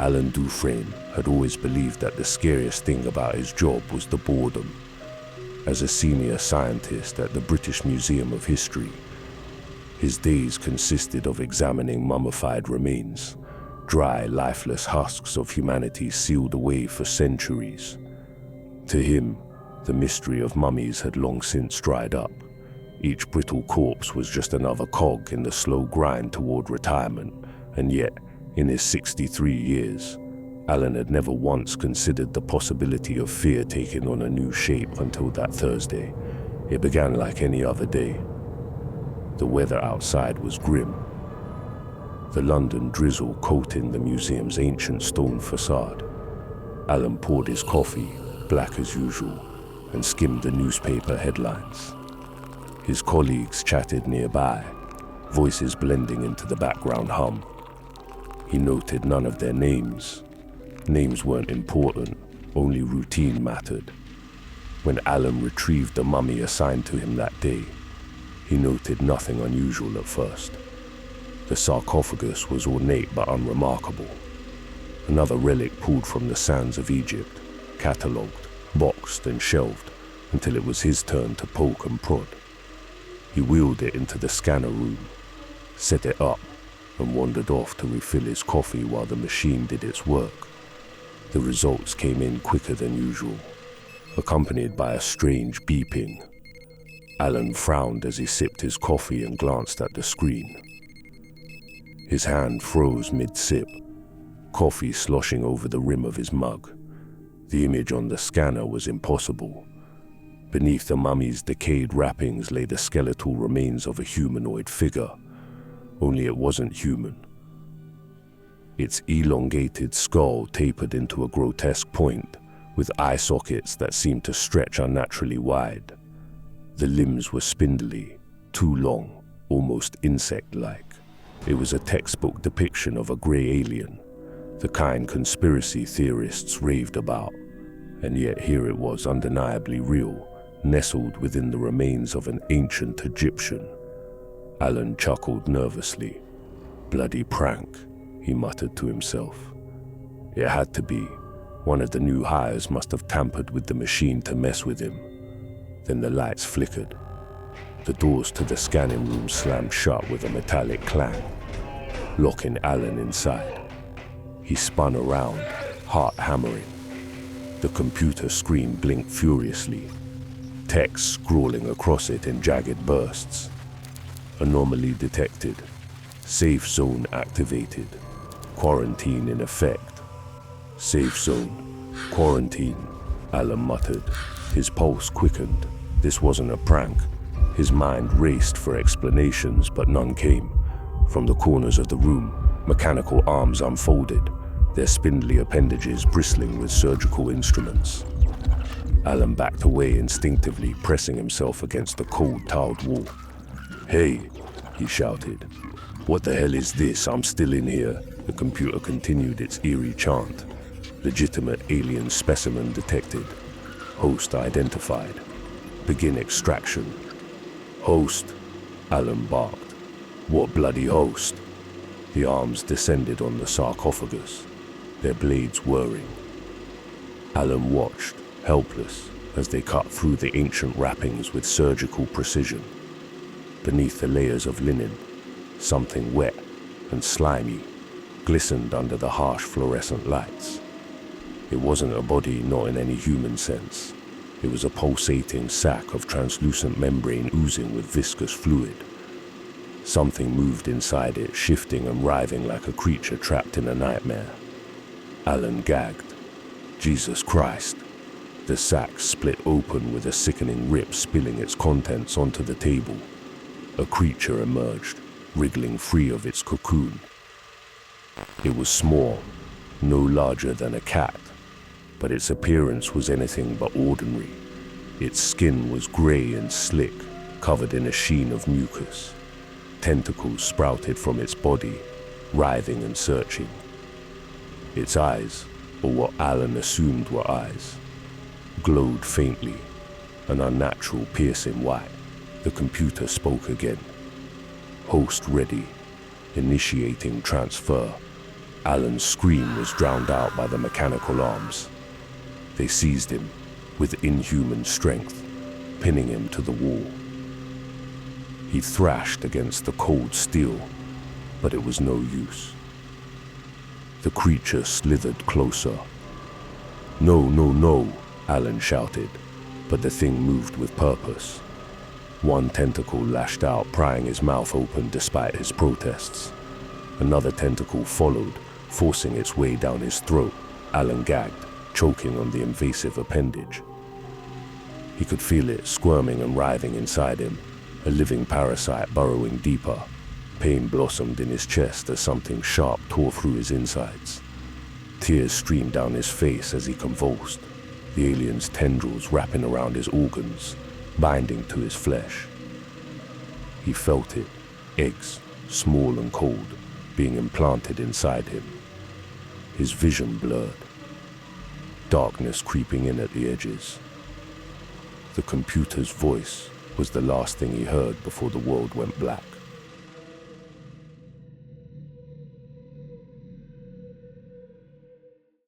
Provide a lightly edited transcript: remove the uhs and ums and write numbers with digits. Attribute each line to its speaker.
Speaker 1: Alan Dufrain had always believed that the scariest thing about his job was the boredom. As a senior scientist at the British Museum of History, his days consisted of examining mummified remains, dry, lifeless husks of humanity sealed away for centuries. To him, the mystery of mummies had long since dried up. Each brittle corpse was just another cog in the slow grind toward retirement, and yet, in his 63 years, Alan had never once considered the possibility of fear taking on a new shape until that Thursday. It began like any other day. The weather outside was grim. The London drizzle coating the museum's ancient stone facade. Alan poured his coffee, black as usual, and skimmed the newspaper headlines. His colleagues chatted nearby, voices blending into the background hum. He noted none of their names. Names weren't important, only routine mattered. When Alan retrieved the mummy assigned to him that day, he noted nothing unusual at first. The sarcophagus was ornate but unremarkable. Another relic pulled from the sands of Egypt, catalogued, boxed and shelved until it was his turn to poke and prod. He wheeled it into the scanner room, set it up, and wandered off to refill his coffee while the machine did its work. The results came in quicker than usual, accompanied by a strange beeping. Alan frowned as he sipped his coffee and glanced at the screen. His hand froze mid-sip, coffee sloshing over the rim of his mug. The image on the scanner was impossible. Beneath the mummy's decayed wrappings lay the skeletal remains of a humanoid figure, only it wasn't human. Its elongated skull tapered into a grotesque point, with eye sockets that seemed to stretch unnaturally wide. The limbs were spindly, too long, almost insect-like. It was a textbook depiction of a grey alien, the kind conspiracy theorists raved about, and yet here it was undeniably real, nestled within the remains of an ancient Egyptian. Alan chuckled nervously. Bloody prank, he muttered to himself. It had to be. One of the new hires must have tampered with the machine to mess with him. Then the lights flickered. The doors to the scanning room slammed shut with a metallic clang, locking Alan inside. He spun around, heart hammering. The computer screen blinked furiously, text scrawling across it in jagged bursts. Anomaly detected. Safe zone activated. Quarantine in effect. Safe zone. Quarantine, Alan muttered. His pulse quickened. This wasn't a prank. His mind raced for explanations, but none came. From the corners of the room, mechanical arms unfolded, their spindly appendages bristling with surgical instruments. Alan backed away instinctively, pressing himself against the cold, tiled wall. "Hey," he shouted. "What the hell is this? I'm still in here." The computer continued its eerie chant. Legitimate alien specimen detected. Host identified. Begin extraction. "Host," Alan barked. "What bloody host?" The arms descended on the sarcophagus, their blades whirring. Alan watched, helpless, as they cut through the ancient wrappings with surgical precision. Beneath the layers of linen, something wet and slimy glistened under the harsh fluorescent lights. It wasn't a body, not in any human sense. It was a pulsating sack of translucent membrane oozing with viscous fluid. Something moved inside it, shifting and writhing like a creature trapped in a nightmare. Alan gagged. Jesus Christ. The sack split open with a sickening rip, spilling its contents onto the table. A creature emerged, wriggling free of its cocoon. It was small, no larger than a cat, but its appearance was anything but ordinary. Its skin was grey and slick, covered in a sheen of mucus. Tentacles sprouted from its body, writhing and searching. Its eyes, or what Alan assumed were eyes, glowed faintly, an unnatural piercing white. The computer spoke again. "Host ready. Initiating transfer." Alan's scream was drowned out by the mechanical arms. They seized him with inhuman strength, pinning him to the wall. He thrashed against the cold steel, but it was no use. The creature slithered closer. "No, no, no," Alan shouted, but the thing moved with purpose. One tentacle lashed out, prying his mouth open despite his protests. Another tentacle followed, forcing its way down his throat. Alan gagged, choking on the invasive appendage. He could feel it squirming and writhing inside him, a living parasite burrowing deeper. Pain blossomed in his chest as something sharp tore through his insides. Tears streamed down his face as he convulsed, the alien's tendrils wrapping around his organs, binding to his flesh. He felt it, eggs, small and cold, being implanted inside him. His vision blurred, darkness creeping in at the edges. The computer's voice was the last thing he heard before the world went black.